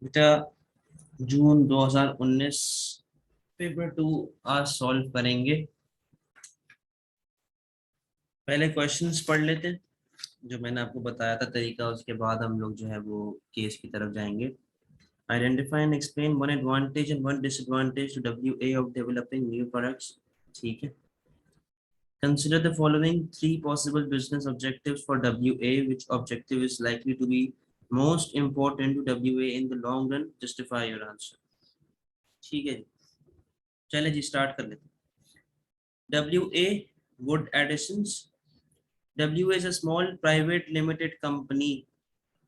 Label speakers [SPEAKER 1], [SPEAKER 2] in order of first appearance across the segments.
[SPEAKER 1] बेटा जून 2019 पेपर 2 आज सॉल्व करेंगे। पहले क्वेश्चंस पढ़ लेते हैं जो मैंने आपको बताया था तरीका, उसके बाद हम लोग जो है वो केस की तरफ जाएंगे। Identify and explain one advantage and one disadvantage to WA of developing new products. ठीक है। Consider the following three possible business objectives for WA. Which objective is likely to be most important to WA in the long run? Justify your answer. ठीक है जी, चले जी start कर लेते हैं। WA Wood Additions. WA is a small private limited company.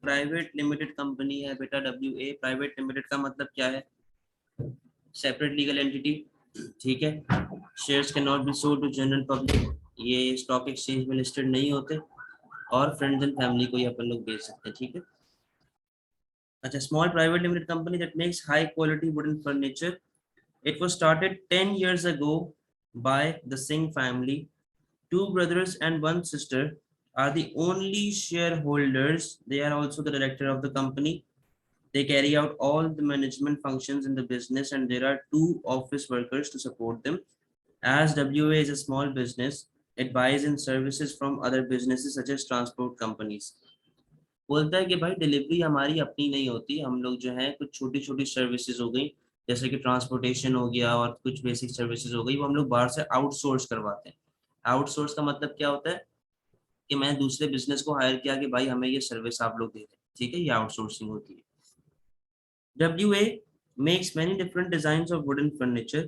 [SPEAKER 1] Private limited company है बेटा WA। Private limited का मतलब क्या है? Separate legal entity. ठीक है। Shares can not be sold to general public. ये स्टॉक एक्सचेंज में लिस्टेड नहीं होते और फ्रेंड्स एंड फैमिली को ही अपन लोग बेच सकते हैं। ठीक है। अच्छा, small private limited company that makes high quality wooden furniture. It was started 10 years ago by the Singh family. Two brothers and one sister are the only shareholders. They are also the director of the company. They carry out all the management functions in the business, and there are two office workers to support them. As WA is a small business, it buys in services from other businesses such as transport companies. बोलता है कि भाई delivery हमारी अपनी नहीं होती, हम लोग जो है कुछ छोटी छोटी सर्विसेज हो गई, जैसे कि ट्रांसपोर्टेशन हो गया और कुछ बेसिक सर्विसेज हो गई, वो हम लोग बाहर से आउटसोर्स करवाते हैं। आउटसोर्स का मतलब क्या होता है कि मैं दूसरे बिजनेस को हायर किया कि भाई हमें ये सर्विस आप लोग दे दें। ठीक है, ये आउटसोर्सिंग होती है। WA makes many different designs of wooden furniture.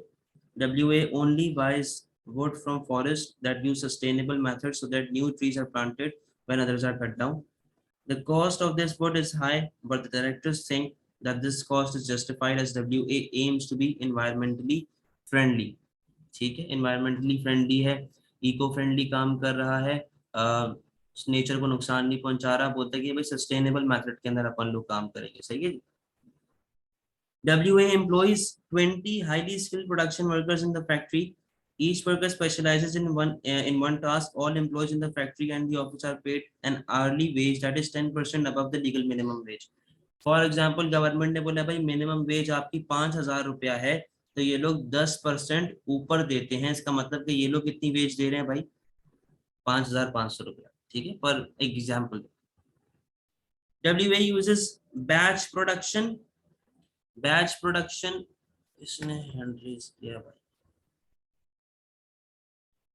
[SPEAKER 1] WA only buys wood from forests that use sustainable methods so that new trees are planted when others are cut down. The cost of this wood is high, but the directors think that this cost is justified as WA aims to be environmentally friendly. ठीक है, environmentally friendly है, eco friendly काम कर रहा है, nature को नुकसान नहीं पहुंचा रहा। बोलते हैं कि भाई सस्टेनेबल मेथड के अंदर अपन लोग काम करेंगे। सही है। WA employs 20 highly skilled production workers in the factory. Each worker specializes in one task. All employees in the factory and the office are paid an hourly wage that is 10% above the legal minimum wage. For example government ने बोला भाई minimum wage आपकी 5,000 रुपया है, तो ये लोग 10% ऊपर देते हैं। इसका मतलब कि ये लोग कितनी वेज दे रहे हैं भाई? 5,500 रुपया। ठीक है, पर example. WA uses batch production. Batch production इसने हैंड रेज किया भाई।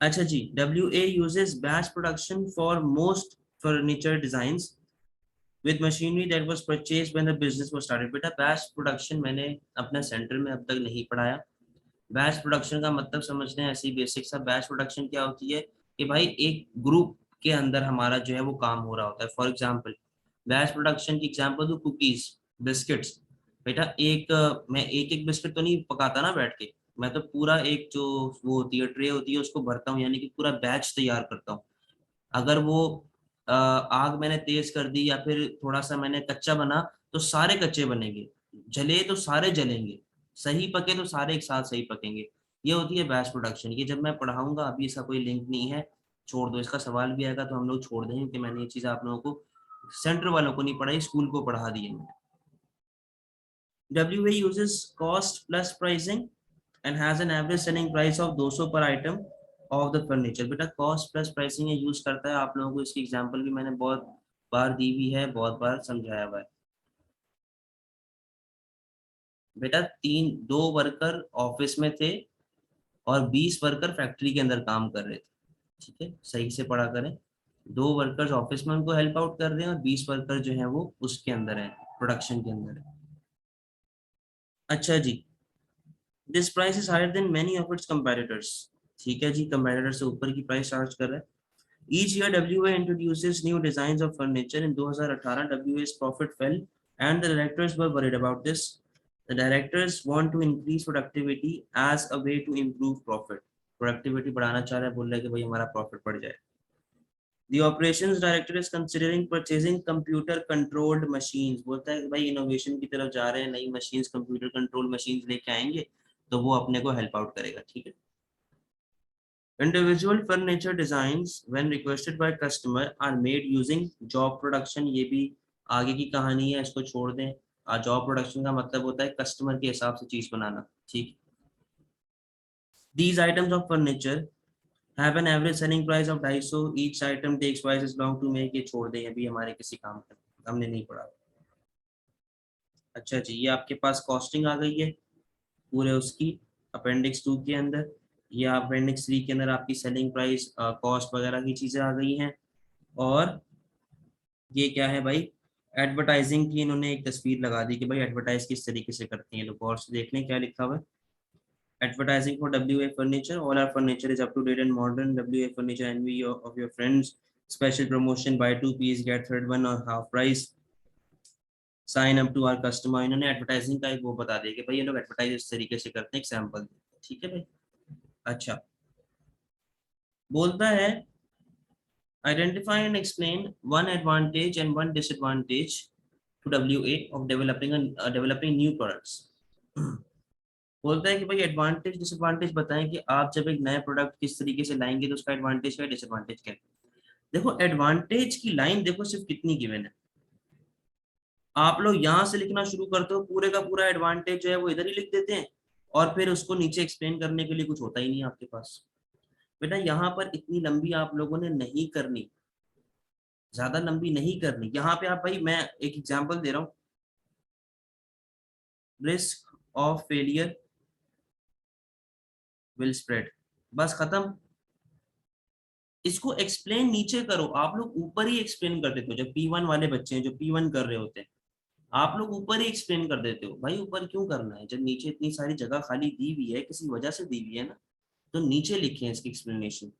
[SPEAKER 1] अच्छा जी, WA uses batch production for most furniture designs with machinery that was purchased when the business was started. बेटा बैच प्रोडक्शन मैंने अपने सेंटर में अब तक नहीं पढ़ाया। बैच प्रोडक्शन का मतलब समझते हैं ऐसी बेसिक सा। बैच प्रोडक्शन क्या होती है कि भाई एक ग्रुप के अंदर हमारा जो है वो काम हो रहा होता है। फॉर एग्जाम्पल, बैच प्रोडक्शन की एग्जाम्पल दो, कुकीज, बिस्किट्स। बेटा मैं एक एक बिस्किट तो नहीं पकाता ना बैठ के, मैं तो पूरा एक जो वो होती है ट्रे होती है उसको भरता हूँ, यानी कि पूरा बैच तैयार करता हूँ। अगर वो आग मैंने तेज कर दी या फिर थोड़ा सा मैंने कच्चा बना तो सारे कच्चे बनेंगे, जले तो सारे जलेंगे, सही पके तो सारे एक साथ सही पकेंगे। ये होती है बैच प्रोडक्शन। ये जब मैं पढ़ाऊंगा, अभी इसका कोई लिंक नहीं है, छोड़ दो। इसका सवाल भी आएगा तो हम लोग छोड़ देंगे कि मैंने ये चीज आप लोगों को सेंटर वालों को नहीं पढ़ाई, स्कूल को पढ़ा दी है मैंने। WA uses cost plus pricing and has an average selling price of 200 per item of the furniture. बेटा कॉस्ट प्लस प्राइसिंग यूज करता है, आप लोगों को इसकी एग्जांपल भी मैंने बहुत बार दी हुई है, बहुत बार समझाया हुआ है। बेटा दो वर्कर ऑफिस में थे और 20 वर्कर फैक्ट्री के अंदर काम कर रहे थे। ठीक है, सही से पढ़ा करें। दो वर्कर्स ऑफिस में उनको हेल्प आउट कर रहे हैं और 20 वर्कर जो है वो उसके अंदर है, प्रोडक्शन के अंदर है। अच्छा जी, this price is higher than many of its competitors. ठीक है जी, कंपेटिटर से ऊपर की प्राइस चार्ज कर रहा है। Each year WA introduces new designs of furniture. In 2018 WA's profit fell and the directors were worried about this. The directors want to increase productivity as a way to improve profit. Productivity बढ़ाना चाह रहा है, बोल रहा है कि भाई हमारा प्रॉफिट बढ़ जाए। The operations director is considering purchasing computer controlled machines. बोलता है कि भाई इनोवेशन की तरफ जा रहे हैं, नई मशीन्स, कंप्यूटर कंट्रोल मशीन्स लेके आएंगे तो वो अपने को हेल्प आउट करेगा। ठीक है। Individual furniture designs when requested by customer are made using job production. ये भी आगे की कहानी है, इसको छोड़ दें। जॉब प्रोडक्शन का मतलब होता है कस्टमर के हिसाब से चीज बनाना, ठीक। These items of furniture have an average selling price of 250. Each item takes twice as long to make. ये छोड़ दें, अभी हमारे किसी काम का हमने नहीं पढ़ा। अच्छा जी, ये आपके पास कॉस्टिंग आ गई है पूरे उसकी अपेंडिक्स 2 के अंदर। ये अपेंडिक्स 3 के अंदर आपकी सेलिंग प्राइस, कॉस्ट वगैरह की चीजें आ गई हैं। और ये क्या है भाई, एडवर्टाइजिंग की इन्होंने एक तस्वीर लगा दी कि भाई एडवर्टाइज किस तरीके से करते हैं लोग। और देख लें क्या लिखा हुआ है। Advertising for WA Furniture. All our furniture is up to date and modern. WA Furniture, envy of your friends. Special promotion: buy 2 piece get third one or half price. Sign up to our customer. इन्होंने advertising का एक वो बता दिया कि भाई ये लोग एडवर्टाइज इस तरीके से करते हैं, एक सैंपल। ठीक है भाई। अच्छा, बोलता है identify and explain one advantage and one disadvantage to WA of developing new products. बोलता है कि भाई एडवांटेज डिसएडवांटेज बताएं कि आप जब एक नया प्रोडक्ट किस तरीके से लाएंगे तो उसका एडवांटेज क्या है, डिसएडवांटेज क्या है। देखो एडवांटेज की लाइन देखो सिर्फ कितनी गिवन है। आप लोग यहाँ से लिखना शुरू करते हो, पूरे का पूरा एडवांटेज जो है वो इधर ही लिख देते हैं और फिर उसको नीचे एक्सप्लेन करने के लिए कुछ होता ही नहीं आपके पास। बेटा यहाँ पर इतनी लंबी आप लोगों ने नहीं करनी, ज्यादा लंबी नहीं करनी। यहाँ पे आप भाई, मैं एक एग्जांपल दे रहा हूँ, risk of failure will spread, बस खत्म। इसको एक्सप्लेन नीचे करो। आप लोग ऊपर ही एक्सप्लेन कर देते हो। जब P1 वाले बच्चे हैं जो P1 कर रहे होते हैं, आप लोग ऊपर ही एक्सप्लेन कर देते हो। भाई ऊपर क्यों करना है जब नीचे इतनी सारी जगह खाली दी हुई है, किसी वजह से दी हुई है ना, तो नीचे लिखे हैं इसकी एक्सप्लेनेशन।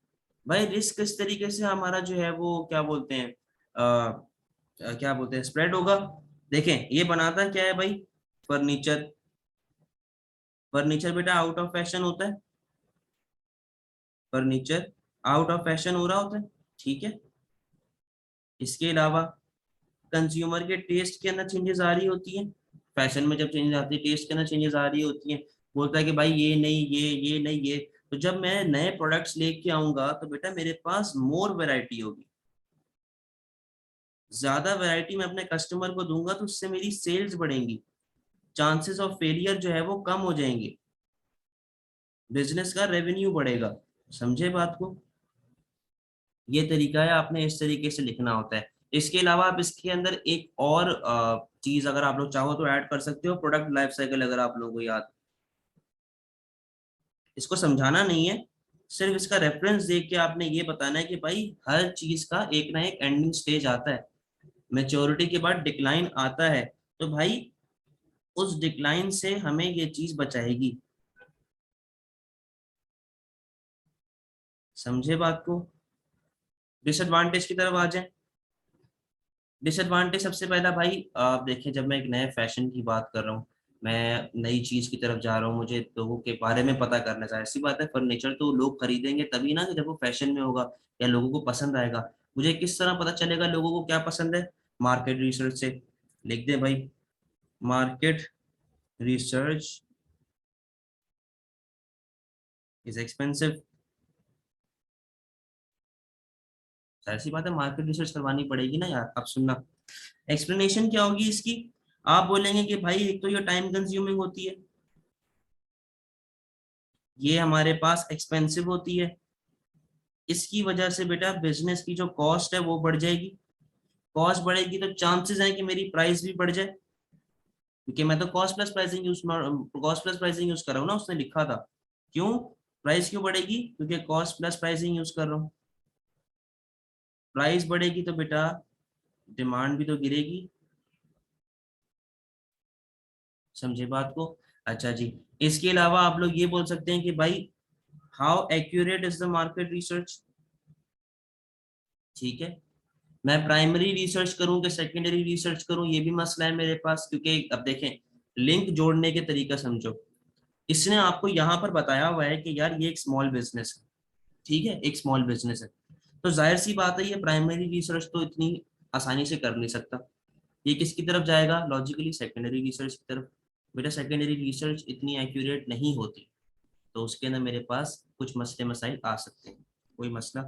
[SPEAKER 1] भाई रिस्क किस तरीके से हमारा जो है वो क्या बोलते हैं, क्या बोलते हैं, स्प्रेड होगा। देखें ये बनाता क्या है भाई, फर्नीचर। फर्नीचर बेटा आउट ऑफ फैशन होता है, फर्नीचर आउट ऑफ फैशन हो रहा होता है, ठीक है। इसके अलावा कंज्यूमर के टेस्ट के अंदर चेंजेस आ रही होती है। फैशन में जब चेंजेस आती है, टेस्ट के अंदर चेंजेस आ रही होती है। बोलता है कि भाई ये नहीं, ये नहीं, ये। तो जब मैं नए प्रोडक्ट्स लेके आऊंगा तो बेटा मेरे पास मोर वैरायटी होगी। ज्यादा वैरायटी मैं अपने कस्टमर को दूंगा तो उससे मेरी सेल्स बढ़ेंगी, चांसेस ऑफ फेलियर जो है वो कम हो जाएंगे, बिजनेस का रेवेन्यू बढ़ेगा। समझे बात को। ये तरीका है, आपने इस तरीके से लिखना होता है। इसके अलावा आप इसके अंदर एक और चीज अगर आप लोग चाहो तो ऐड कर सकते हो, प्रोडक्ट लाइफ साइकिल। अगर आप लोगों को याद, इसको समझाना नहीं है, सिर्फ इसका रेफरेंस देख के आपने ये बताना है कि भाई हर चीज का एक ना एक एंडिंग स्टेज आता है, मेच्योरिटी के बाद डिक्लाइन आता है। तो भाई उस डिक्लाइन से हमें ये चीज बचाएगी। समझे बात को। डिसएडवांटेज की तरफ आ जाए। डिसएडवांटेज सबसे पहला भाई, आप देखें जब मैं एक नए फैशन की बात कर रहा हूँ, मैं नई चीज की तरफ जा रहा हूँ, मुझे लोगों के बारे में पता करना चाहिए। ऐसी बात है, फर्नीचर तो लोग खरीदेंगे तभी ना कि जब वो फैशन में होगा या लोगों को पसंद आएगा। मुझे किस तरह पता चलेगा लोगों को क्या पसंद है? मार्केट रिसर्च से। लिख दे भाई, मार्केट रिसर्च इज एक्सपेंसिव। ऐसी बात है, मार्केट रिसर्च करवानी पड़ेगी ना यार। अब सुनना, एक्सप्लेनेशन क्या होगी इसकी। आप बोलेंगे कि भाई एक तो ये टाइम कंज्यूमिंग होती है, ये हमारे पास एक्सपेंसिव होती है, इसकी वजह से बेटा बिजनेस की जो कॉस्ट है वो बढ़ जाएगी। कॉस्ट बढ़ेगी तो चांसेस हैं कि मेरी प्राइस भी बढ़ जाए, क्योंकि मैं तो कॉस्ट प्लस प्राइसिंग यूज कर रहा हूँ ना, उसने लिखा था। क्यों प्राइस क्यों बढ़ेगी? क्योंकि कॉस्ट प्लस प्राइसिंग यूज कर रहा हूँ। प्राइस बढ़ेगी तो बेटा डिमांड भी तो गिरेगी। समझे बात को। अच्छा जी, इसके अलावा आप लोग ये बोल सकते हैं कि भाई how accurate is the market research. ठीक है, मैं प्राइमरी रिसर्च करूं कि सेकेंडरी रिसर्च करूं, ये भी मसला है मेरे पास। क्योंकि अब देखें, लिंक जोड़ने के तरीका समझो। इसने आपको यहाँ पर बताया हुआ है कि यार ये एक स्मॉल बिजनेस है, ठीक है, एक स्मॉल बिजनेस है। तो जाहिर सी बात है ये प्राइमरी रिसर्च तो इतनी आसानी से कर नहीं सकता। ये किसकी तरफ जाएगा लॉजिकली? सेकेंडरी रिसर्च की तरफ। बेटा सेकेंडरी रिसर्च इतनी एक्यूरेट नहीं होती, तो उसके अंदर मेरे पास कुछ मसले मसाइल आ सकते हैं। कोई मसला?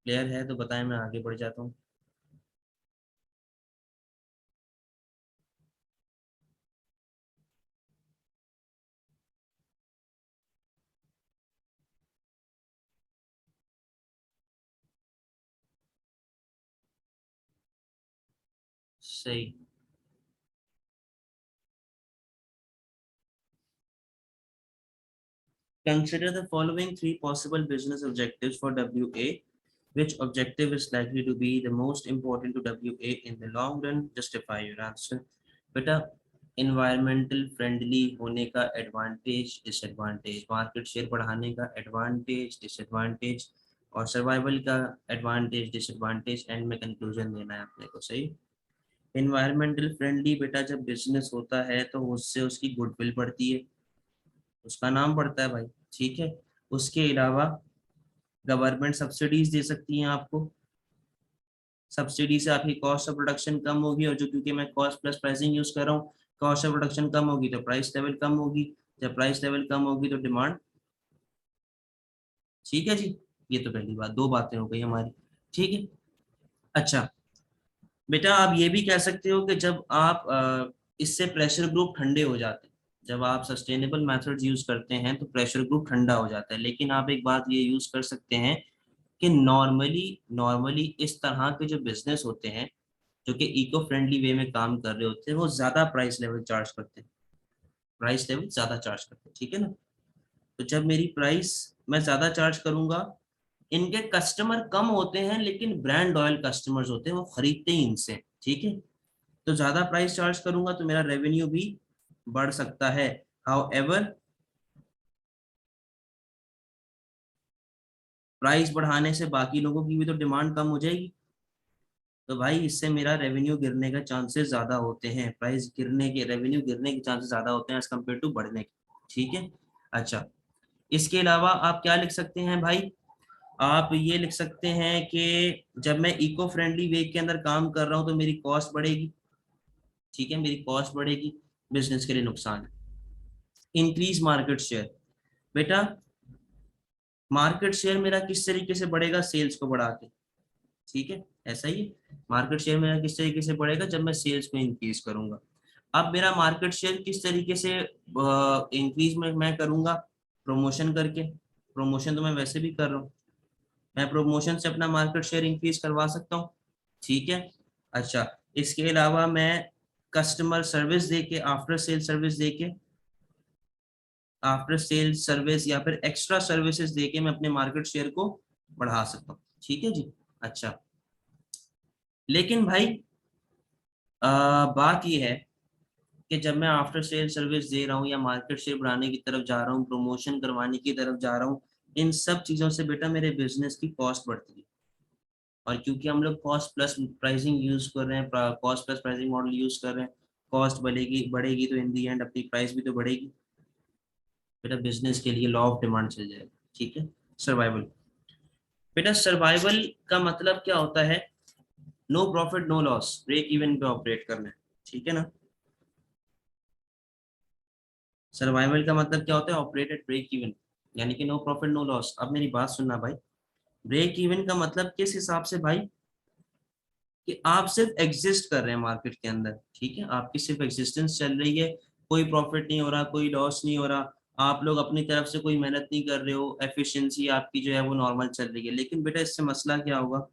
[SPEAKER 1] क्लियर है तो बताएं, मैं आगे बढ़ जाता हूँ। सही। Consider the following three possible business objectives for WA. Which objective is likely to be the most important to WA in the long run? Justify your answer. बेटा, environmental friendly होने का advantage disadvantage, market share बढ़ाने का advantage disadvantage, और survival का advantage disadvantage, and में conclusion देना है अपने को। सही। environmental friendly बेटा, जब business होता है तो उससे उसकी goodwill बढ़ती है, उसका नाम बढ़ता है भाई। ठीक है। उसके अलावा गवर्नमेंट सब्सिडीज दे सकती हैं आपको, सब्सिडी से आपकी कॉस्ट ऑफ प्रोडक्शन कम होगी, और जो क्योंकि मैं कॉस्ट प्लस प्राइसिंग यूज कर रहा हूँ, कॉस्ट ऑफ प्रोडक्शन कम होगी तो प्राइस लेवल कम होगी, जब प्राइस लेवल कम होगी तो डिमांड। ठीक है जी। ये तो पहली बात, दो बातें हो गई हमारी। ठीक है। अच्छा बेटा, आप ये भी कह सकते हो कि जब आप इससे प्रेशर ग्रुप ठंडे हो जाते हैं, जब आप सस्टेनेबल मेथड्स यूज करते हैं तो प्रेशर ग्रुप ठंडा हो जाता है। लेकिन आप एक बात ये यूज कर सकते हैं कि नॉर्मली नॉर्मली इस तरह के जो बिजनेस होते हैं, जो कि इको फ्रेंडली वे में काम कर रहे होते हैं, वो ज्यादा प्राइस लेवल चार्ज करते हैं, प्राइस लेवल ज्यादा चार्ज करते हैं। ठीक है ना। तो जब मेरी प्राइस मैं ज्यादा चार्ज करूंगा, इनके कस्टमर कम होते हैं लेकिन ब्रांड लॉयल कस्टमर्स होते हैं, वो खरीदते ही इनसे। ठीक है। तो ज्यादा प्राइस चार्ज करूंगा तो मेरा रेवेन्यू भी बढ़ सकता है। हाउएवर, प्राइस बढ़ाने से बाकी लोगों की भी तो डिमांड कम हो जाएगी, तो भाई इससे मेरा रेवेन्यू गिरने का चांसेस ज्यादा होते हैं, प्राइस गिरने के, रेवेन्यू गिरने के चांसेस ज्यादा होते हैं एज कम्पेयर टू बढ़ने के। ठीक है। अच्छा, इसके अलावा आप क्या लिख सकते हैं भाई, आप ये लिख सकते हैं कि जब मैं इको फ्रेंडली वे के अंदर काम कर रहा हूं तो मेरी कॉस्ट बढ़ेगी। ठीक है, मेरी कॉस्ट बढ़ेगी, बिजनेस के लिए नुकसान है। इंक्रीज मार्केट शेयर, बेटा मार्केट शेयर मेरा किस तरीके से बढ़ेगा, सेल्स को बढ़ा के। ठीक है, ऐसा ही है। मार्केट शेयर मेरा किस तरीके से बढ़ेगा, जब मैं सेल्स को इंक्रीज करूंगा। अब मेरा मार्केट शेयर किस तरीके से इंक्रीज में मैं करूंगा, प्रमोशन करके। प्रमोशन तो मैं वैसे भी कर रहा हूँ, मैं प्रमोशन से अपना मार्केट शेयर इंक्रीज करवा सकता हूँ। ठीक है। अच्छा, इसके अलावा मैं कस्टमर सर्विस देके, आफ्टर सेल सर्विस देके, आफ्टर सेल सर्विस या फिर एक्स्ट्रा सर्विसेज देके मैं अपने मार्केट शेयर को बढ़ा सकता हूँ। ठीक है जी। अच्छा, लेकिन भाई बात यह है कि जब मैं आफ्टर सेल सर्विस दे रहा हूँ या मार्केट शेयर बढ़ाने की तरफ जा रहा हूँ, प्रमोशन करवाने की तरफ जा रहा हूँ, इन सब चीजों से बेटा मेरे बिजनेस की कॉस्ट बढ़ती है। और क्योंकि हम लोग कॉस्ट प्लस प्राइसिंग यूज कर रहे हैं, cost plus pricing model use कर रहे हैं, कॉस्ट बढ़ेगी बढ़ेगी तो इन दी एंड अपनी प्राइस भी तो बढ़ेगी। बेटा बिजनेस के लिए लॉ ऑफ डिमांड चल जाएगा। ठीक है। सर्वाइवल, बेटा सर्वाइवल का मतलब क्या होता है, no profit no loss, break even पे ऑपरेट करना है। ठीक है ना। सर्वाइवल का मतलब क्या होता है, ऑपरेट एट ब्रेक इवन, यानी कि नो प्रॉफिट नो लॉस। अब मेरी बात सुनना भाई, ब्रेक इवन का मतलब किस हिसाब से भाई, कि आप सिर्फ एग्जिस्ट कर रहे हैं मार्केट के अंदर। ठीक है, आपकी सिर्फ एग्जिस्टेंस चल रही है, कोई प्रॉफिट नहीं हो रहा, कोई लॉस नहीं हो रहा, आप लोग अपनी तरफ से कोई मेहनत नहीं कर रहे हो, एफिशिएंसी आपकी जो है वो नॉर्मल चल रही है। लेकिन बेटा इससे मसला क्या होगा,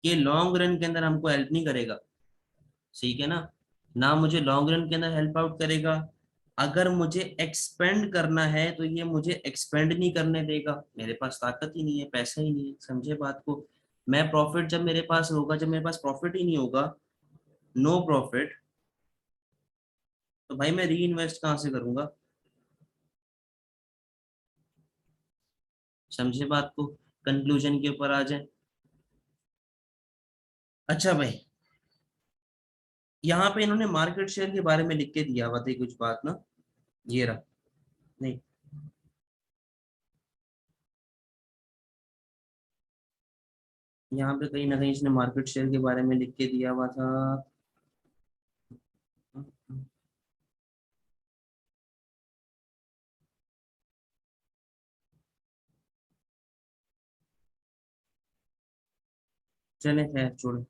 [SPEAKER 1] ये लॉन्ग रन के अंदर हमको हेल्प नहीं करेगा। ठीक है ना, ना मुझे लॉन्ग रन के अंदर हेल्प आउट करेगा। अगर मुझे एक्सपेंड करना है तो ये मुझे एक्सपेंड नहीं करने देगा, मेरे पास ताकत ही नहीं है, पैसा ही नहीं है। समझे बात को। मैं प्रॉफिट जब मेरे पास होगा, जब मेरे पास प्रॉफिट ही नहीं होगा, नो प्रॉफिट, तो भाई मैं री इन्वेस्ट कहाँ से करूंगा। समझे बात को। कंक्लूजन के ऊपर आ जाए। अच्छा भाई, यहाँ पे इन्होंने मार्केट शेयर के बारे में लिख के दिया हुआ था कुछ बात ना, ये रहा। नहीं, यहाँ पे कहीं ना कहीं इसने मार्केट शेयर के बारे में लिख के दिया हुआ था। चले खैर छोड़ो।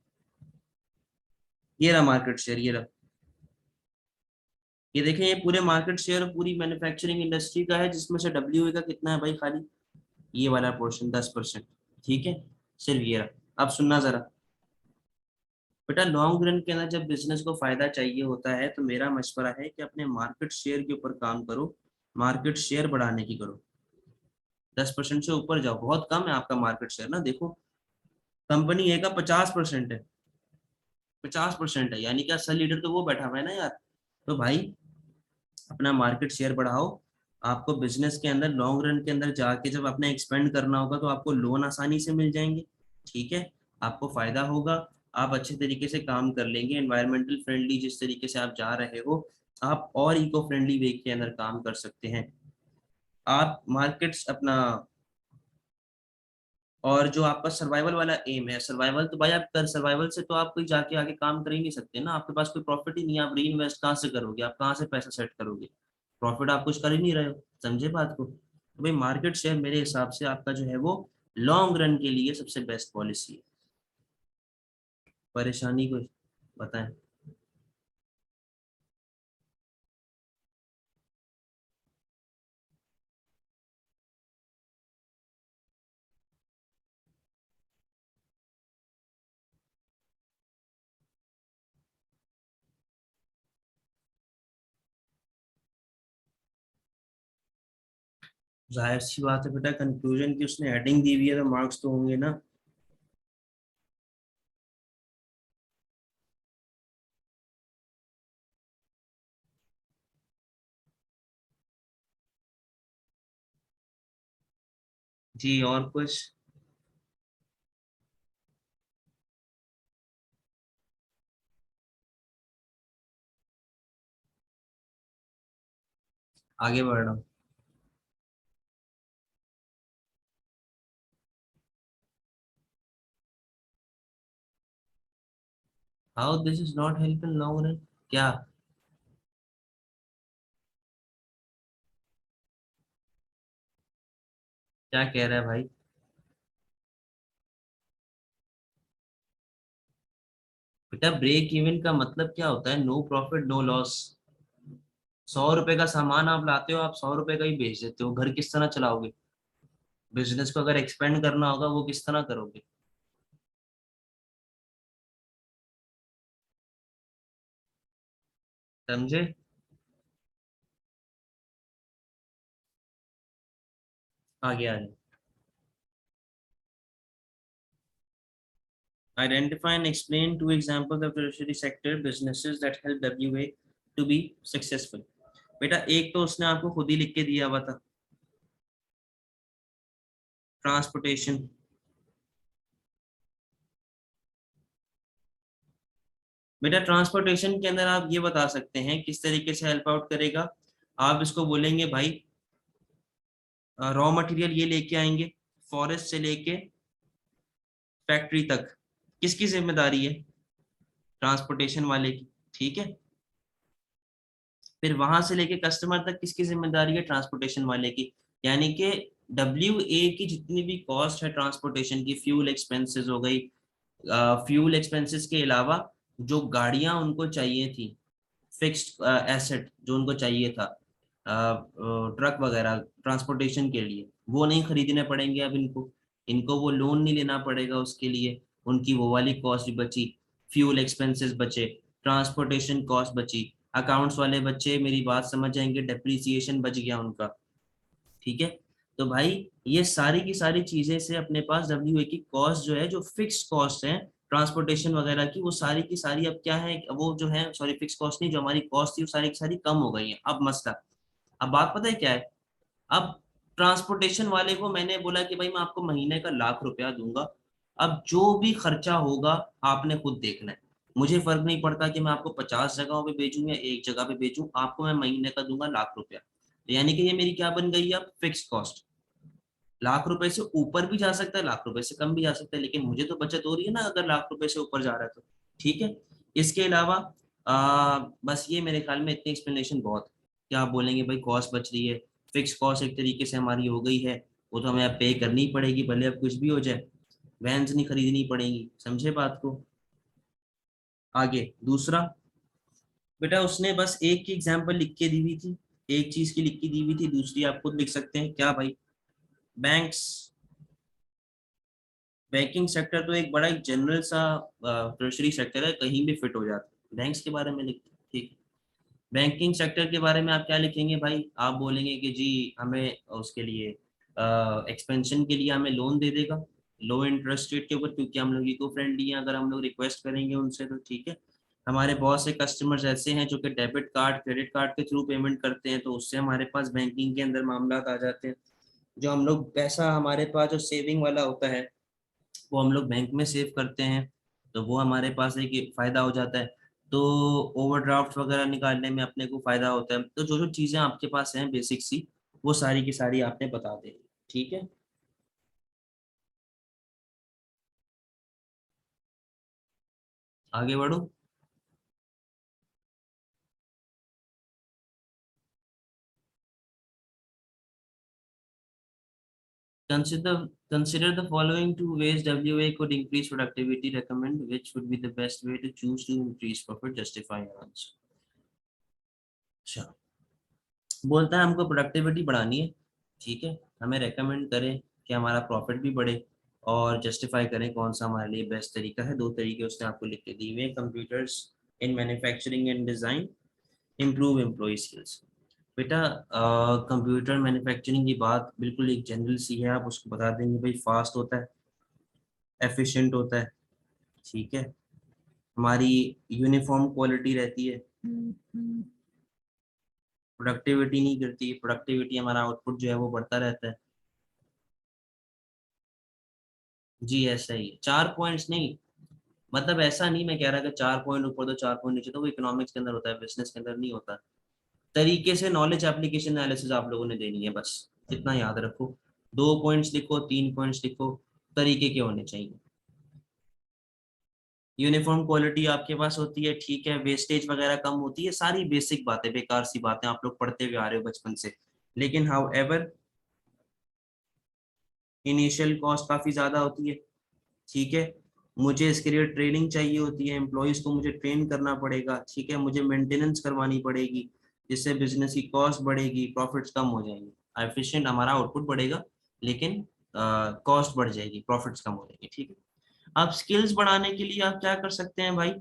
[SPEAKER 1] ये रहा मार्केट शेयर, ये रहा, ये देखें, ये पूरे मार्केट शेयर पूरी मैन्युफैक्चरिंग इंडस्ट्री का है, जिसमें से डब्ल्यू का कितना है भाई, खाली ये वाला पोर्शन 10%। ठीक है, सिर्फ ये रहा। अब सुनना जरा बेटा, लॉन्ग रन के अंदर जब बिजनेस को फायदा चाहिए होता है तो मेरा मशवरा है कि अपने मार्केट शेयर के ऊपर काम करो, मार्केट शेयर बढ़ाने की करो। 10% से ऊपर जाओ, बहुत कम है आपका मार्केट शेयर ना। देखो, कंपनी ए का 50% है, 50% है, यानी कि असल लीडर तो वो बैठा हुआ है ना यार। तो भाई अपना मार्केट शेयर बढ़ाओ। आपको बिजनेस के अंदर लॉन्ग रन के अंदर जाके जब अपने एक्सपेंड करना होगा तो आपको लोन आसानी से मिल जाएंगे। ठीक है, आपको फायदा होगा, आप अच्छे तरीके से काम कर लेंगे, एनवायरमेंटल फ्रेंडली जिस तरीके से आप जा रहे हो, आप और इको फ्रेंडली वे के अंदर काम कर सकते हैं। आप मार्केट्स अपना, और जो आपका सर्वाइवल वाला एम है, सर्वाइवल तो भाई आप कर, सर्वाइवल से तो आप कोई जाके आगे काम कर ही नहीं सकते ना, आपके पास कोई प्रॉफिट ही नहीं है, आप री इन्वेस्ट कहाँ से करोगे, आप कहाँ से पैसा सेट करोगे, प्रॉफिट आप कुछ कर ही नहीं रहे हो। समझे बात को? तो भाई मार्केट शेयर मेरे हिसाब से आपका जो है वो लॉन्ग रन के लिए सबसे बेस्ट पॉलिसी है। परेशानी को बताएं। जाहिर सी बात है बेटा, कंक्लूजन की उसने हेडिंग दी हुई है तो मार्क्स तो होंगे ना। जी और कुछ? आगे बढ़ रहा हूँ। How this is not help in long run? क्या? क्या कह रहा है भाई? बेटा ब्रेक इवन का मतलब क्या होता है? No profit no loss. 100 रुपए का सामान आप लाते हो, आप 100 रुपए का ही बेच देते हो, घर किस तरह चलाओगे? बिजनेस को अगर एक्सपेंड करना होगा वो किस तरह करोगे? समझे? आगे आगे। Identify and explain two examples of tertiary sector businesses that help WA to be successful। बेटा एक तो उसने आपको खुद ही लिख के दिया हुआ था, ट्रांसपोर्टेशन। बेटा ट्रांसपोर्टेशन के अंदर आप ये बता सकते हैं किस तरीके से हेल्प आउट करेगा। आप इसको बोलेंगे भाई, रॉ मटेरियल ये लेके आएंगे, फॉरेस्ट से लेके फैक्ट्री तक किसकी जिम्मेदारी है? ट्रांसपोर्टेशन वाले की। ठीक है, फिर वहां से लेके कस्टमर तक किसकी जिम्मेदारी है? ट्रांसपोर्टेशन वाले की। यानी कि WA की जितनी भी कॉस्ट है ट्रांसपोर्टेशन की, फ्यूल एक्सपेंसेस हो गई, फ्यूल एक्सपेंसेस के अलावा जो गाड़ियां उनको चाहिए थी, फिक्स्ड एसेट जो उनको चाहिए था, ट्रक वगैरह ट्रांसपोर्टेशन के लिए, वो नहीं खरीदने पड़ेंगे अब इनको, इनको वो लोन नहीं लेना पड़ेगा उसके लिए, उनकी वो वाली कॉस्ट भी बची, फ्यूल एक्सपेंसेस बचे, ट्रांसपोर्टेशन कॉस्ट बची, अकाउंट्स वाले बच्चे मेरी बात समझ जाएंगे, डेप्रिसिएशन बच गया उनका। ठीक है, तो भाई ये सारी की सारी चीजें से अपने पास WA की कॉस्ट जो है, जो फिक्स्ड कॉस्ट है ट्रांसपोर्टेशन वगैरह की, वो सारी की सारी अब क्या है, वो जो है, सॉरी फिक्स कॉस्ट नहीं, जो हमारी कॉस्ट थी वो सारी की सारी कम हो गई है। अब मसला, अब बात पता है क्या है? अब ट्रांसपोर्टेशन वाले को मैंने बोला कि भाई मैं आपको महीने का 1,00,000 रुपया दूंगा, अब जो भी खर्चा होगा आपने खुद देखना है, मुझे फर्क नहीं पड़ता कि मैं आपको 50 जगहों पे बेचूं या एक जगह पे बेचूं, आपको मैं महीने का दूंगा 1,00,000 रुपया। तो यानी कि ये मेरी क्या बन गई अब, फिक्स कॉस्ट। 1,00,000 रुपए से ऊपर भी जा सकता है, 1,00,000 रुपए से कम भी जा सकता है, लेकिन मुझे तो बचत हो रही है ना अगर 1,00,000 रुपए से ऊपर जा रहा है तो। ठीक है, इसके अलावा बस ये मेरे ख्याल में इतनी एक्सप्लेनेशन बहुत है। क्या आप बोलेंगे भाई कॉस्ट बच रही है, फिक्स कॉस्ट एक तरीके से हमारी हो गई है, वो तो हमें अब पे करनी ही पड़ेगी भले अब कुछ भी हो जाए। वैन्स नहीं खरीदनी पड़ेंगी, समझे बात को। आगे दूसरा, बेटा उसने बस एक की एग्जाम्पल लिख के दी हुई थी, एक चीज की लिख के दी हुई थी, दूसरी आप खुद लिख सकते हैं क्या भाई, बैंक्स। बैंकिंग सेक्टर तो एक बड़ा ही जनरल सा टर्शरी सेक्टर है, कहीं भी फिट हो जाता है, बैंक्स के बारे में लिखते हैं, ठीक है। बैंकिंग सेक्टर के बारे में आप क्या लिखेंगे भाई, आप बोलेंगे कि जी हमें उसके लिए एक्सपेंशन के लिए हमें लोन दे देगा, लो इंटरेस्ट रेट के ऊपर, क्योंकि हम लोग इको फ्रेंडली हैं, अगर हम लोग रिक्वेस्ट करेंगे उनसे तो ठीक है। हमारे बहुत से कस्टमर्स ऐसे हैं जो कि डेबिट कार्ड क्रेडिट कार्ड के थ्रू पेमेंट करते हैं, तो उससे हमारे पास बैंकिंग के अंदर मामला आ जाते हैं। जो हम लोग पैसा हमारे पास जो सेविंग वाला होता है वो हम लोग बैंक में सेव करते हैं, तो वो हमारे पास एक फायदा हो जाता है। तो ओवरड्राफ्ट वगैरह निकालने में अपने को फायदा होता है। तो जो जो चीजें आपके पास हैं बेसिक सी, वो सारी की सारी आपने बता देनी, ठीक है। आगे बढ़ो। Consider the following two ways WA could increase productivity. Recommend which would be the best way to choose to increase profit. Justify your answer. अच्छा, बोलता है हमको प्रोडक्टिविटी बढ़ानी है, ठीक है, हमें रेकमेंड करें कि हमारा प्रॉफिट भी बढ़े, और जस्टिफाई करें कौन सा हमारे लिए बेस्ट तरीका है। दो तरीके उसने आपको लिख के दिए हुए हैं, computers in manufacturing and design, improve employ skills. बेटा कंप्यूटर मैन्युफैक्चरिंग की बात बिल्कुल एक जनरल सी है, आप उसको बता देंगे भाई फास्ट होता है, एफिशिएंट होता है, ठीक है, हमारी यूनिफॉर्म क्वालिटी रहती है, प्रोडक्टिविटी नहीं करती, प्रोडक्टिविटी हमारा आउटपुट जो है वो बढ़ता रहता है। जी ऐसा ही है, 4 पॉइंट्स नहीं, मतलब ऐसा नहीं मैं कह रहा कि 4 पॉइंट ऊपर तो 4 पॉइंट नीचे, तो वो इकोनॉमिक्स के अंदर होता है, बिजनेस के अंदर नहीं होता। तरीके से नॉलेज एप्लीकेशन एनालिसिस आप लोगों ने देनी है, बस इतना याद रखो। 2 पॉइंट्स लिखो, 3 पॉइंट्स लिखो, तरीके के होने चाहिए। यूनिफॉर्म क्वालिटी आपके पास होती है, ठीक है, वेस्टेज वगैरह कम होती है, सारी बेसिक बातें, बेकार सी बातें आप लोग पढ़ते हुए आ रहे हो बचपन से। लेकिन हाउ एवर इनिशियल कॉस्ट काफी ज्यादा होती है, ठीक है, मुझे इसके लिए ट्रेनिंग चाहिए होती है, एम्प्लॉयज को मुझे ट्रेन करना पड़ेगा, ठीक है, मुझे मेंटेनेंस करवानी पड़ेगी, जिससे बिजनेस की कॉस्ट बढ़ेगी, प्रॉफिट्स कम हो जाएंगे, एफिशिएंट हमारा आउटपुट बढ़ेगा, लेकिन कॉस्ट बढ़ जाएगी, प्रॉफिट्स कम हो जाएंगे, ठीक है। अब स्किल्स बढ़ाने के लिए आप क्या कर सकते हैं भाई,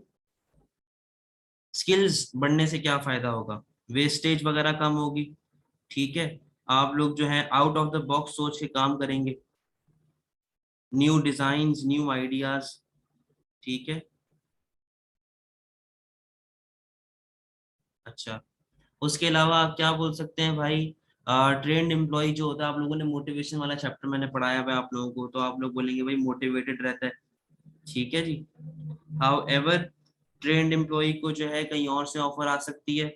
[SPEAKER 1] स्किल्स बढ़ने से क्या फायदा होगा, वेस्टेज वगैरह कम होगी, ठीक है, आप लोग जो है आउट ऑफ द बॉक्स सोच के काम करेंगे, न्यू डिजाइन न्यू आइडियाज, ठीक है। अच्छा, उसके अलावा आप क्या बोल सकते हैं भाई, ट्रेंड एम्प्लॉय जो होता है, आप लोगों ने मोटिवेशन वाला चैप्टर मैंने पढ़ाया हुआ है आप लोगों को, तो आप लोग बोलेंगे भाई मोटिवेटेड रहता है, ठीक है जी। हाउ एवर ट्रेंड एम्प्लॉय को जो है कहीं और से ऑफर आ सकती है,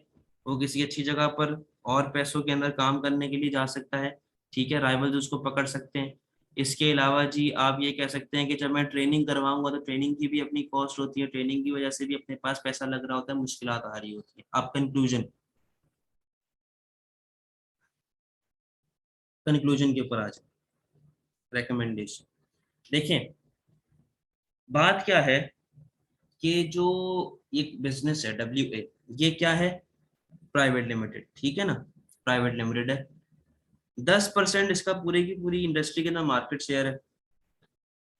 [SPEAKER 1] वो किसी अच्छी जगह पर और पैसों के अंदर काम करने के लिए जा सकता है, ठीक है, राइवल्स उसको पकड़ सकते हैं। इसके अलावा जी आप ये कह सकते हैं कि जब मैं ट्रेनिंग करवाऊंगा तो ट्रेनिंग की भी अपनी कॉस्ट होती है, ट्रेनिंग की वजह से भी अपने पास पैसा लग रहा होता है, मुश्किलात आ रही होती है। आप कंक्लूजन, कंक्लूजन के ऊपर आ जाए, रिकमेंडेशन। देखें, बात क्या है कि जो एक बिजनेस है WA, ये क्या है, प्राइवेट लिमिटेड, ठीक है ना, प्राइवेट लिमिटेड है, 10% इसका पूरे की पूरी इंडस्ट्री के अंदर मार्केट शेयर है,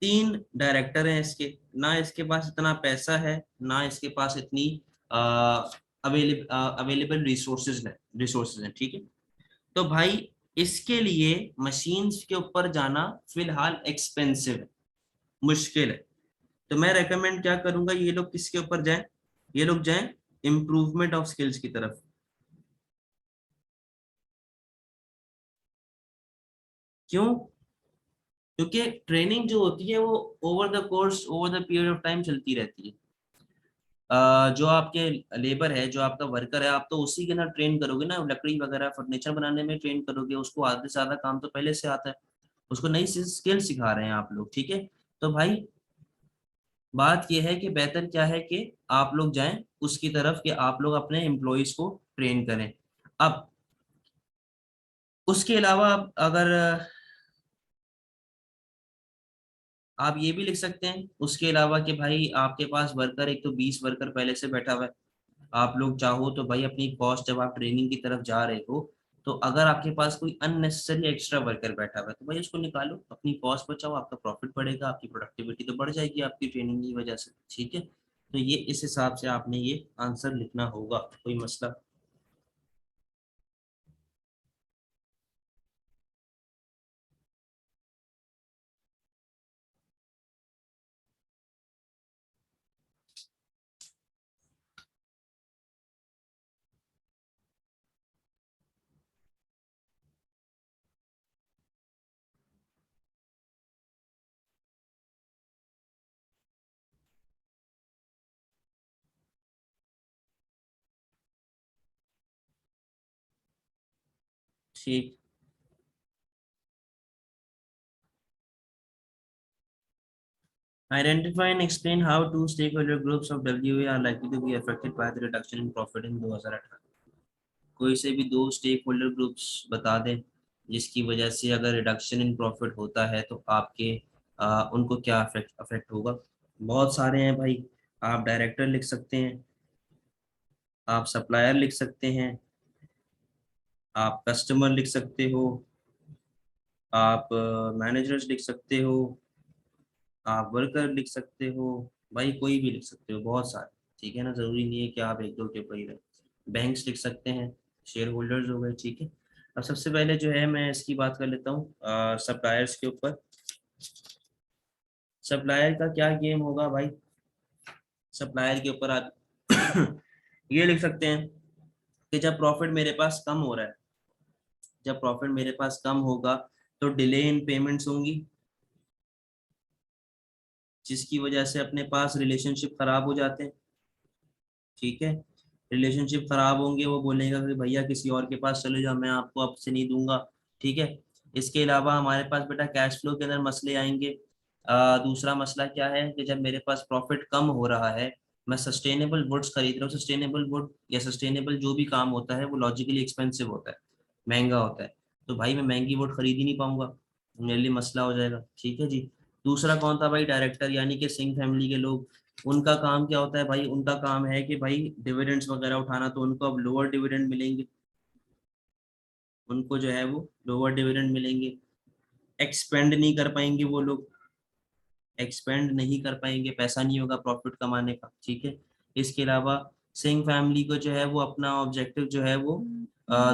[SPEAKER 1] 3 डायरेक्टर हैं इसके, ना इसके पास इतना पैसा है, ना इसके पास इतनी अवेलेबल रिसोर्सेज हैं, ठीक है। तो भाई इसके लिए मशीन्स के ऊपर जाना फिलहाल एक्सपेंसिव है, मुश्किल है, तो मैं रेकमेंड क्या करूंगा, ये लोग किसके ऊपर जाएं, ये लोग जाएं इम्प्रूवमेंट ऑफ स्किल्स की तरफ। क्यों, क्योंकि ट्रेनिंग जो होती है वो over the course over the period of time चलती रहती है। जो आपके लेबर है, जो आपका वर्कर है, आप तो उसी के अंदर ट्रेन करोगे ना, लकड़ी वगैरह फर्नीचर बनाने में ट्रेन करोगे उसको, आधे से ज्यादा काम तो पहले से आता है, उसको नई स्किल सिखा रहे हैं आप लोग, ठीक है। तो भाई बात यह है कि बेहतर क्या है कि आप लोग जाएं उसकी तरफ कि आप लोग अपने एम्प्लॉयज को ट्रेन करें। अब उसके अलावा अगर आप ये भी लिख सकते हैं उसके अलावा कि भाई आपके पास वर्कर, एक तो 20 वर्कर पहले से बैठा हुआ है, आप लोग चाहो तो भाई अपनी कॉस्ट, जब आप ट्रेनिंग की तरफ जा रहे हो तो अगर आपके पास कोई अननेसेसरी एक्स्ट्रा वर्कर बैठा हुआ है तो भाई उसको निकालो, अपनी कॉस्ट बचाओ, आपका प्रॉफिट बढ़ेगा, आपकी प्रोडक्टिविटी तो बढ़ जाएगी आपकी ट्रेनिंग की वजह से। ठीक है, तो ये इस हिसाब से आपने ये आंसर लिखना होगा, कोई मसला। ठीक। Identify and explain how two stakeholder groups of WA are likely to be affected by the reduction in profit in 2018। कोई से भी दो स्टेक होल्डर ग्रुप्स बता दें जिसकी वजह से अगर रिडक्शन इन प्रॉफिट होता है तो आपके उनको क्या अफेक्ट अफेक्ट होगा। बहुत सारे हैं भाई, आप डायरेक्टर लिख सकते हैं, आप सप्लायर लिख सकते हैं, आप कस्टमर लिख सकते हो, आप मैनेजर्स लिख सकते हो, आप वर्कर लिख सकते हो, भाई कोई भी लिख सकते हो, बहुत सारे। ठीक है ना, जरूरी नहीं है कि आप एक दो के ऊपर ही रहे। बैंक्स लिख सकते हैं, शेयर होल्डर्स हो गए। ठीक है, अब सबसे पहले जो है मैं इसकी बात कर लेता हूँ सप्लायर्स के ऊपर। सप्लायर का क्या गेम होगा भाई, सप्लायर के ऊपर आप ये लिख सकते हैं कि जब प्रॉफिट मेरे पास कम हो रहा है, जब प्रॉफिट मेरे पास कम होगा तो डिले इन पेमेंट्स होंगी, जिसकी वजह से अपने पास रिलेशनशिप खराब हो जाते हैं। ठीक है, रिलेशनशिप खराब होंगे, वो बोलेगा कि भैया किसी और के पास चले जाओ, मैं आपको अब से नहीं दूंगा। ठीक है, इसके अलावा हमारे पास बेटा कैश फ्लो के अंदर मसले आएंगे। दूसरा मसला क्या है कि जब मेरे पास प्रॉफिट कम हो रहा है, मैं सस्टेनेबल वुड्स खरीद रहा हूँ, सस्टेनेबल वुड या सस्टेनेबल जो भी काम होता है वो लॉजिकली एक्सपेंसिव होता है, महंगा होता है, तो भाई मैं महंगी वुड खरीद ही नहीं पाऊंगा, मेरे लिए मसला हो जाएगा। ठीक है जी। दूसरा कौन था भाई, डायरेक्टर यानी कि सिंह फैमिली के लोग। उनका काम क्या होता है भाई, उनका काम है कि भाई डिविडेंड्स वगैरह उठाना, तो उनको अब लोअर डिविडेंड मिलेंगे, उनको जो है वो लोअर डिविडेंड मिलेंगे। एक्सपेंड नहीं कर पाएंगे वो लोग, एक्सपेंड नहीं कर पाएंगे, पैसा नहीं होगा प्रॉफिट कमाने का। ठीक है, इसके अलावा सिंह फैमिली को जो है वो अपना ऑब्जेक्टिव जो है वो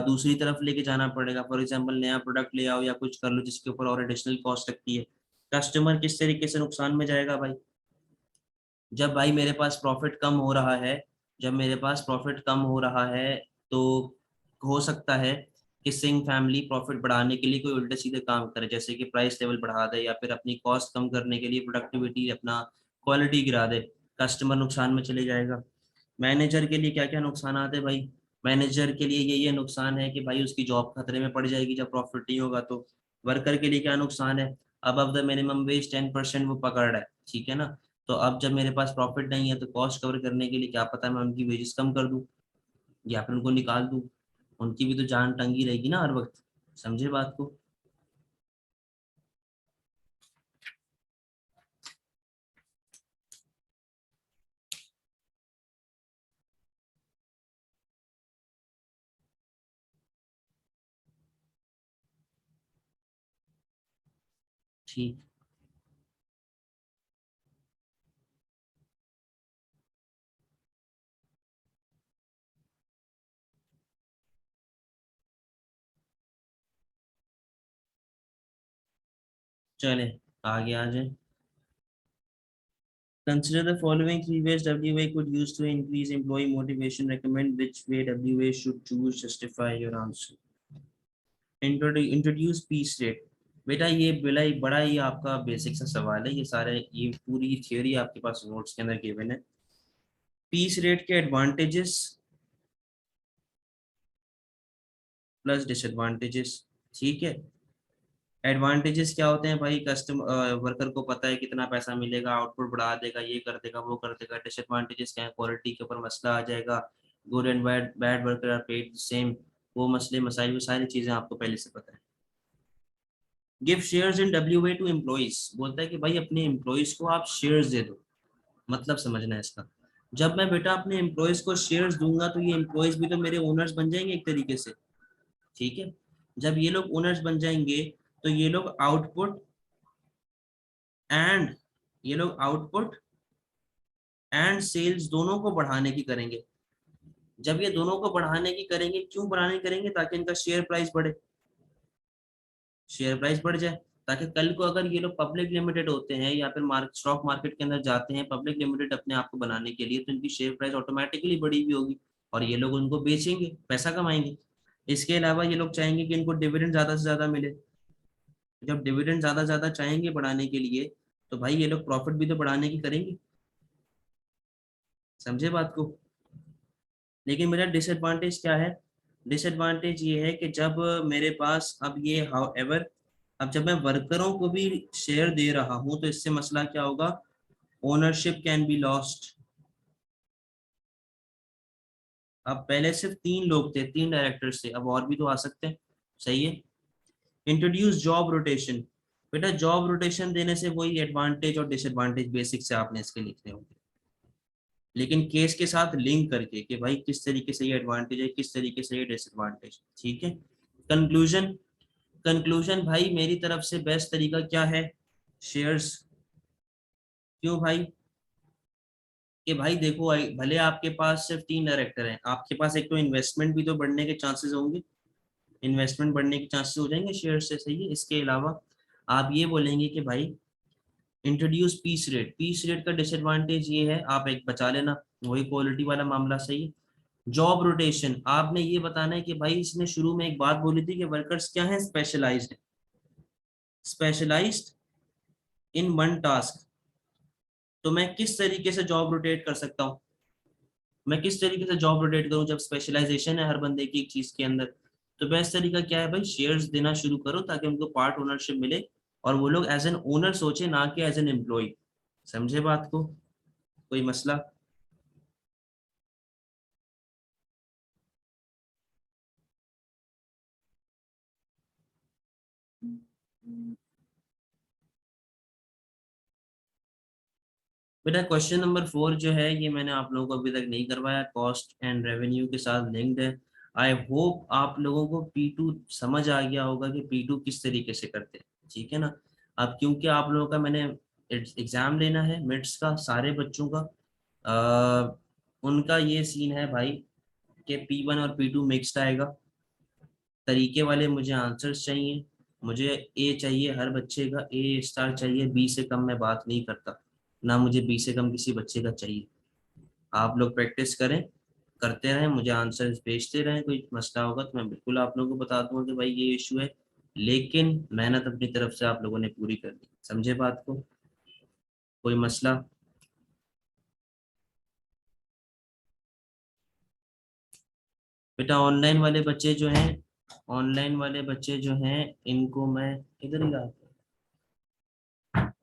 [SPEAKER 1] दूसरी तरफ लेके जाना पड़ेगा। फॉर एग्जांपल नया प्रोडक्ट ले आओ या कुछ कर लो जिसके ऊपर और एडिशनल कॉस्ट लगती है। कस्टमर किस तरीके से नुकसान में जाएगा भाई, जब भाई मेरे पास प्रॉफिट कम हो रहा है, जब मेरे पास प्रॉफिट कम हो रहा है तो हो सकता है कि सिंह फैमिली प्रॉफिट बढ़ाने के लिए कोई उल्टे सीधे काम करे, जैसे कि प्राइस लेवल बढ़ा दे या फिर अपनी कॉस्ट कम करने के लिए प्रोडक्टिविटी, अपना क्वालिटी गिरा दे, कस्टमर नुकसान में चले जाएगा। मैनेजर के लिए क्या क्या नुकसान आते हैं भाई, मैनेजर के लिए ये नुकसान है कि भाई उसकी जॉब खतरे में पड़ जाएगी जब प्रॉफिट नहीं होगा तो। वर्कर के लिए क्या नुकसान है, अब द मिनिमम वेज 10% वो पकड़ रहा है। ठीक है ना, तो अब जब मेरे पास प्रॉफिट नहीं है तो कॉस्ट कवर करने के लिए क्या पता मैं उनकी वेजेस कम कर दूं या फिर उनको निकाल दूं, उनकी भी तो जान टंगी रहेगी ना हर वक्त। समझे बात को। ठीक, चले आगे आ जाए। Consider the following three ways WA could use to increase employee motivation. Recommend which way WA should choose. Justify your answer. Introduce piece rate. बेटा ये बड़ा ही आपका बेसिक सा सवाल है, ये सारे ये पूरी थियोरी आपके पास नोट्स के अंदर गिवन है। पीस रेट के एडवांटेजेस प्लस डिसएडवांटेजेस। ठीक है, एडवांटेजेस क्या होते हैं भाई, कस्टमर वर्कर को पता है कितना पैसा मिलेगा, आउटपुट बढ़ा देगा, ये कर देगा वो कर देगा। डिसएडवांटेजेस क्या है, क्वालिटी के ऊपर मसला आ जाएगा, good and bad bad worker are paid same, वो मसले मसाइल वो सारी चीजें आपको पहले से पता है। Give shares in WA to employees, बोलता है कि भाई अपने एम्प्लॉइज को आप शेयर्स दे दो। मतलब समझना है इसका, जब मैं बेटा अपने एम्प्लॉयज को शेयर्स दूंगा तो ये एम्प्लॉयज भी तो मेरे ओनर्स बन जाएंगे एक तरीके से, ठीक है। जब ये लोग ओनर्स बन जाएंगे तो एंड ये लोग आउटपुट एंड सेल्स दोनों को बढ़ाने की करेंगे। जब ये दोनों को बढ़ाने की करेंगे, क्यों बढ़ाने की करेंगे? ताकि इनका शेयर प्राइस बढ़े, शेयर प्राइस बढ़ जाए, ताकि कल को अगर ये लोग पब्लिक लिमिटेड होते हैं या फिर स्टॉक मार्केट के अंदर जाते हैं पब्लिक लिमिटेड अपने आप को बनाने के लिए, तो इनकी शेयर प्राइस ऑटोमेटिकली बढ़ी हुई होगी और ये लोग उनको बेचेंगे, पैसा कमाएंगे। इसके अलावा ये लोग चाहेंगे कि इनको डिविडेंड ज्यादा से ज्यादा मिले। जब डिविडेंड ज्यादा ज्यादा चाहेंगे बढ़ाने के लिए, तो भाई ये लोग प्रॉफिट भी तो बढ़ाने की करेंगे। समझे बात को? लेकिन मेरा डिसएडवांटेज क्या है? डिसएडवांटेज ये है कि जब मेरे पास अब ये हाउएवर, अब जब मैं वर्करों को भी शेयर दे रहा हूं तो इससे मसला क्या होगा? Ownership can be lost. अब पहले सिर्फ 3 लोग थे, 3 डायरेक्टर्स थे, अब और भी तो आ सकते हैं। सही है। इंट्रोड्यूस जॉब रोटेशन, बेटा जॉब रोटेशन देने से वही एडवांटेज और डिसएडवांटेज बेसिक से आपने इसके लिखने होंगे, लेकिन केस के साथ लिंक करके कि भाई किस तरीके से ये एडवांटेज है, किस तरीके से ये डिसएडवांटेज, ठीक है। कंक्लूजन, कंक्लूजन भाई मेरी तरफ से बेस्ट तरीका क्या है? शेयर्स। क्यों भाई? कि भाई देखो भले आपके पास सिर्फ 3 डायरेक्टर हैं, आपके पास एक तो इन्वेस्टमेंट भी तो बढ़ने के चांसेस होंगे, इन्वेस्टमेंट बढ़ने के चांसेस हो जाएंगे शेयर से, सही है। इसके अलावा आप ये बोलेंगे कि भाई introduce piece rate, piece rate का डिसएडवांटेज ये है, आप एक बचा लेना, वही क्वालिटी वाला मामला, सही है। जॉब रोटेशन, आपने ये बताना है कि भाई इसने शुरू में एक बात बोली थी कि वर्कर्स क्या है? स्पेशलाइज्ड है, स्पेशलाइज्ड इन वन टास्क। तो मैं किस तरीके से जॉब रोटेट कर सकता हूँ? मैं किस तरीके से जॉब रोटेट करूँ जब स्पेशलाइजेशन है हर बंदे की एक चीज के अंदर? तो बेस्ट तरीका क्या है भाई? शेयर्स देना शुरू करो ताकि उनको पार्ट ओनरशिप मिले और वो लोग एज एन ओनर सोचे, ना कि एज एन एम्प्लॉय। समझे बात को? कोई मसला? बेटा क्वेश्चन नंबर 4 जो है ये मैंने आप लोगों को अभी तक नहीं करवाया, कॉस्ट एंड रेवेन्यू के साथ लिंक्ड है। आई होप आप लोगों को P2 समझ आ गया होगा कि P2 किस तरीके से करते हैं, ठीक है ना। अब क्योंकि आप लोगों का मैंने एग्जाम लेना है मिड्स का सारे बच्चों का, उनका ये सीन है भाई कि P1 और P2 मिक्स्ड आएगा। तरीके वाले मुझे आंसर्स चाहिए, मुझे ए चाहिए हर बच्चे का, ए स्टार चाहिए, बी से कम मैं बात नहीं करता, ना मुझे बी से कम किसी बच्चे का चाहिए। आप लोग प्रैक्टिस करें, करते रहें, मुझे आंसर्स भेजते रहें, कोई मसला होगा तो मैं बिल्कुल आप लोगों को बता दूंगा कि भाई ये इशू है, लेकिन मेहनत अपनी तरफ से आप लोगों ने पूरी कर दी। समझे बात को? कोई मसला? बेटा ऑनलाइन वाले बच्चे जो हैं, ऑनलाइन वाले बच्चे जो हैं इनको मैं इधर ही ला,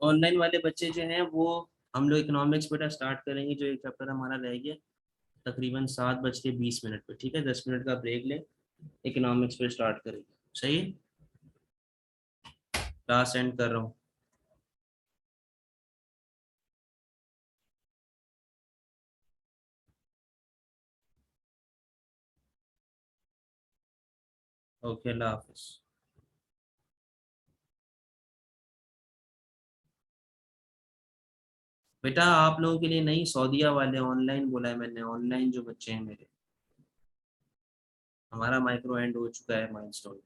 [SPEAKER 1] ऑनलाइन वाले बच्चे जो हैं वो हम लोग इकोनॉमिक्स बेटा स्टार्ट करेंगे, जो एक चैप्टर हमारा रह गया तकरीबन 7:20 पे, ठीक है। 10 मिनट का ब्रेक ले, इकोनॉमिक्स पे स्टार्ट करेंगे, सही है। क्लास एंड कर रहा हूँ। ओके, अल्लाह हाफिज। बेटा आप लोगों के लिए नहीं, सऊदीया वाले ऑनलाइन बोला है मैंने, ऑनलाइन जो बच्चे हैं मेरे, हमारा माइक्रो एंड हो चुका है, माइलस्टोन।